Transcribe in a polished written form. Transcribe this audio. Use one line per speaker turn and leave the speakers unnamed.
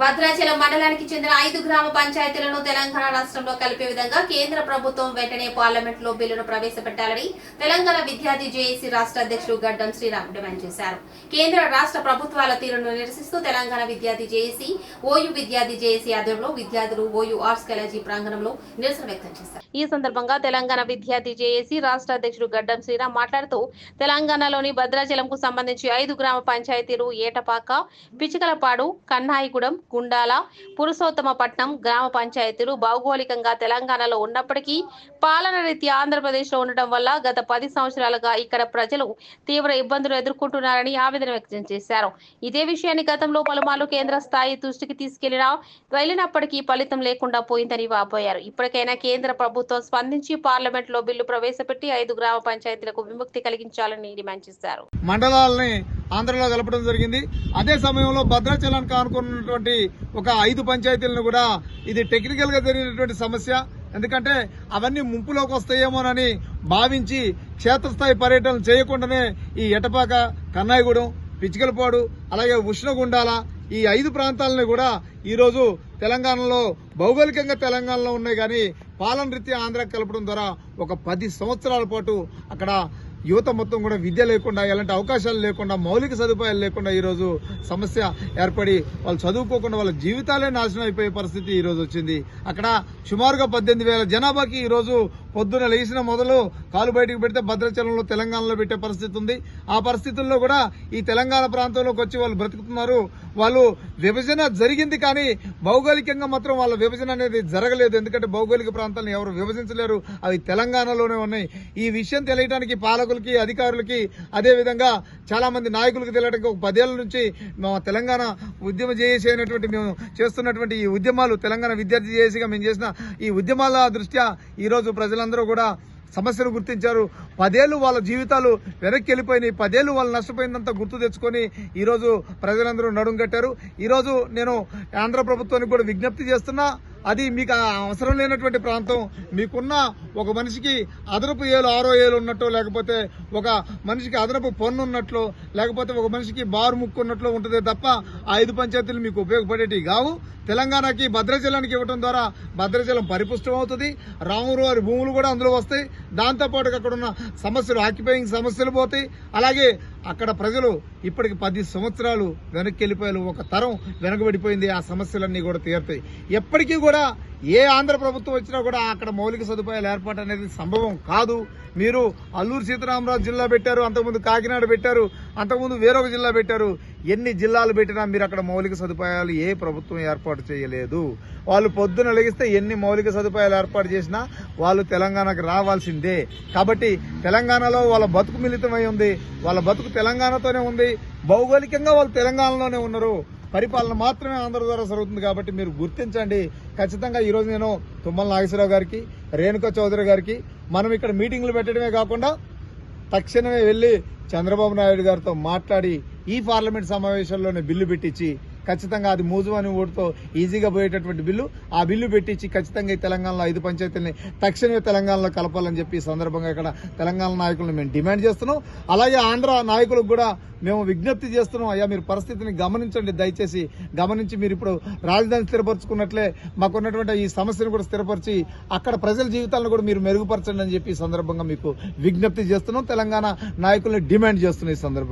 భద్రాచలం మండలానికి చెందిన 5 గ్రామ పంచాయతీలను తెలంగాణ రాష్ట్రంలో కలిపే విధంగా కేంద్ర ప్రభుత్వం వెంటనే పార్లమెంట్ లో బిల్లును ప్రవేశపెట్టాలని తెలంగాణ విద్యార్థి జేఏసీ రాష్ట్ర అధ్యక్షుడు గడ్డం శ్రీరామ్ డిమాండ్ చేశారు. కేంద్ర రాష్ట్ర ప్రభుత్వాల తీరును నిరసిస్తూ తెలంగాణ విద్యార్థి జేఏసీ ఓయూ విద్యార్థి జేఏసీ ఆధ్వర్యంలో విద్యార్థులు ఓయూ ఆర్ట్స్ కాలేజీ ప్రాంగణంలో నిరసన వ్యక్తం చేశారు. ఈ సందర్భంగా తెలంగాణ విద్యార్థి జేఏసీ రాష్ట్ర అధ్యక్షుడు గడ్డం శ్రీరామ్ మాట్లాడుతూ తెలంగాణలోని భద్రాచలంకు సంబంధించి 5 గ్రామ పంచాయతీలు ఏటపాక, పిచికలపాడు, కన్నాయిగూడెం, గుండాల, పురుషోత్తమపట్నం గ్రామ పంచాయతీలు భౌగోళికంగా తెలంగాణలో ఉన్నప్పటికీ పాలన రీత్యా ఆంధ్రప్రదేశ్లో ఉండటం వల్ల గత 10 సంవత్సరాలుగా ఇక్కడ ప్రజలు తీవ్ర ఇబ్బందులు ఎదుర్కొంటున్నారని ఆవేదన వ్యక్తం చేశారు. ఇదే విషయాన్ని గతంలో పలుమార్లు కేంద్ర స్థాయి దృష్టికి వెళ్ళినప్పటికీ ఫలితం లేకుండా పోయిందని వాపోయారు. ఇప్పటికైనా కేంద్ర ప్రభుత్వం స్పందించి పార్లమెంట్ లో బిల్లు ప్రవేశపెట్టి 5 గ్రామ పంచాయతీలకు విముక్తి కలిగించాలని డిమాండ్ చేశారు.
మండలాలని ఆంధ్రలో కలపడం జరిగింది. అదే సమయంలో భద్రాచలానికి ఆనుకున్నటువంటి ఒక 5 పంచాయతీలను కూడా ఇది టెక్నికల్ గా జరిగినటువంటి సమస్య. ఎందుకంటే అవన్నీ ముంపులోకి వస్తాయేమోనని భావించి క్షేత్రస్థాయి పర్యటన చేయకుండానే ఈ ఎటపాక, కన్నాయిగూడెం, పిచ్చికలపాడు, అలాగే ఉష్ణగుండాల ఈ 5 ప్రాంతాలని కూడా ఈరోజు తెలంగాణలో భౌగోళికంగా తెలంగాణలో ఉన్నాయి కానీ పాలన రీత్యా ఆంధ్రాకి కలపడం ద్వారా ఒక 10 సంవత్సరాల పాటు అక్కడ యువత మొత్తం కూడా విద్య లేకుండా, ఎలాంటి అవకాశాలు లేకుండా, మౌలిక సదుపాయాలు లేకుండా ఈరోజు సమస్య ఏర్పడి వాళ్ళు చదువుకోకుండా వాళ్ళ జీవితాలే నాశనం అయిపోయే పరిస్థితి ఈరోజు వచ్చింది. అక్కడ సుమారుగా 18,000 జనాభాకి ఈరోజు పొద్దున లేచిన మొదలు కాలు బయటకు పెడితే భద్రాచలంలో తెలంగాణలో పెట్టే పరిస్థితి ఉంది. ఆ పరిస్థితుల్లో కూడా ఈ తెలంగాణ ప్రాంతంలోకి వచ్చి వాళ్ళు బ్రతుకుతున్నారు. వాళ్ళు విభజన జరిగింది కానీ భౌగోళికంగా మాత్రం వాళ్ళ విభజన అనేది జరగలేదు. ఎందుకంటే భౌగోళిక ప్రాంతాలను ఎవరు విభజించలేరు, అవి తెలంగాణలోనే ఉన్నాయి. ఈ విషయం తెలియడానికి పాలకులకి, అధికారులకి, అదే విధంగా చాలా మంది నాయకులకు తెలియడానికి ఒక 10 ఏళ్ల నుంచి తెలంగాణ ఉద్యమ జేఏసీ అయినటువంటి మేము చేస్తున్నటువంటి ఈ ఉద్యమాలు, తెలంగాణ విద్యార్థి జేఏసీగా మేము చేసిన ఈ ఉద్యమాల దృష్ట్యా ఈ రోజు ప్రజలందరూ కూడా సమస్యను గుర్తించారు. 10 ఏళ్లు వాళ్ళ జీవితాలు వెనక్కి వెళ్ళిపోయినాయి. 10 ఏళ్లు వాళ్ళు నష్టపోయిందంతా గుర్తు తెచ్చుకొని ఈరోజు ప్రజలందరూ నడుం కట్టారు. ఈరోజు నేను ఆంధ్ర ప్రభుత్వానికి కూడా విజ్ఞప్తి చేస్తున్నా, అది మీకు అవసరం లేనటువంటి ప్రాంతం. మీకున్న ఒక మనిషికి అదనపు ఏలు 6వ ఏలు ఉన్నట్టు, లేకపోతే ఒక మనిషికి అదనపు పన్ను ఉన్నట్లు, లేకపోతే ఒక మనిషికి బారు ముక్కు ఉన్నట్లు ఉంటుంది తప్ప 5 పంచాయతీలు మీకు ఉపయోగపడేటివి కావు. తెలంగాణకి భద్రాచలానికి ఇవ్వడం ద్వారా భద్రాచలం పరిపుష్టం అవుతుంది. రాములు వారి భూములు కూడా అందులో వస్తాయి. దాంతోపాటు అక్కడ ఉన్న సమస్యలు, ఆక్యుపైయింగ్ సమస్యలు పోతాయి. అలాగే అక్కడ ప్రజలు ఇప్పటికి 10 సంవత్సరాలు వెనక్కి వెళ్ళిపోయారు. ఒక తరం వెనకబడిపోయింది. ఆ సమస్యలన్నీ కూడా తీరుతాయి. ఎప్పటికీ కూడా ఏ ఆంధ్ర ప్రభుత్వం వచ్చినా కూడా అక్కడ మౌలిక సదుపాయాలు ఏర్పాటు అనేది సంభవం కాదు. మీరు అల్లూరు సీతారామరాజు జిల్లా పెట్టారు, అంతకుముందు కాకినాడ పెట్టారు, అంతకుముందు వేరొక జిల్లా పెట్టారు. ఎన్ని జిల్లాలు పెట్టినా మీరు అక్కడ మౌలిక సదుపాయాలు ఏ ప్రభుత్వం ఏర్పాటు చేయలేదు. వాళ్ళు పొద్దున లెగిస్తే ఎన్ని మౌలిక సదుపాయాలు ఏర్పాటు చేసినా వాళ్ళు తెలంగాణకు రావాల్సిందే. కాబట్టి తెలంగాణలో వాళ్ళ బతుకు మిళితమై ఉంది. వాళ్ళ బతుకు తెలంగాణతోనే ఉంది. భౌగోళికంగా వాళ్ళు తెలంగాణలోనే ఉన్నారు. పరిపాలన మాత్రమే ఆంధ్ర ద్వారా జరుగుతుంది. కాబట్టి మీరు గుర్తించండి. ఖచ్చితంగా ఈరోజు నేను తుమ్మల నాగేశ్వరరావు గారికి, రేణుకా చౌదరి గారికి మనం ఇక్కడ మీటింగ్లు పెట్టడమే కాకుండా తక్షణమే వెళ్లి చంద్రబాబు నాయుడు గారితో మాట్లాడి ఈ పార్లమెంట్ సమావేశాల్లోనే బిల్లు పెట్టించి ఖచ్చితంగా అది మూజువాని ఓటుతో ఈజీగా పోయేటటువంటి బిల్లు, ఆ బిల్లు పెట్టించి ఖచ్చితంగా ఈ తెలంగాణలో 5 పంచాయతీలని తక్షణమే తెలంగాణలో కలపాలని చెప్పి ఈ సందర్భంగా ఇక్కడ తెలంగాణ నాయకులను మేము డిమాండ్ చేస్తున్నాం. అలాగే ఆంధ్ర నాయకులకు కూడా మేము విజ్ఞప్తి చేస్తున్నాం. అయ్యా, మీరు పరిస్థితిని గమనించండి. దయచేసి గమనించి మీరు ఇప్పుడు రాజధాని స్థిరపరచుకున్నట్లే మాకున్నటువంటి ఈ సమస్యను కూడా స్థిరపరిచి అక్కడ ప్రజల జీవితాలను కూడా మీరు మెరుగుపరచండి అని చెప్పి ఈ సందర్భంగా మీకు విజ్ఞప్తి చేస్తున్నాం. తెలంగాణ నాయకులను డిమాండ్ చేస్తున్నాం ఈ సందర్భంగా.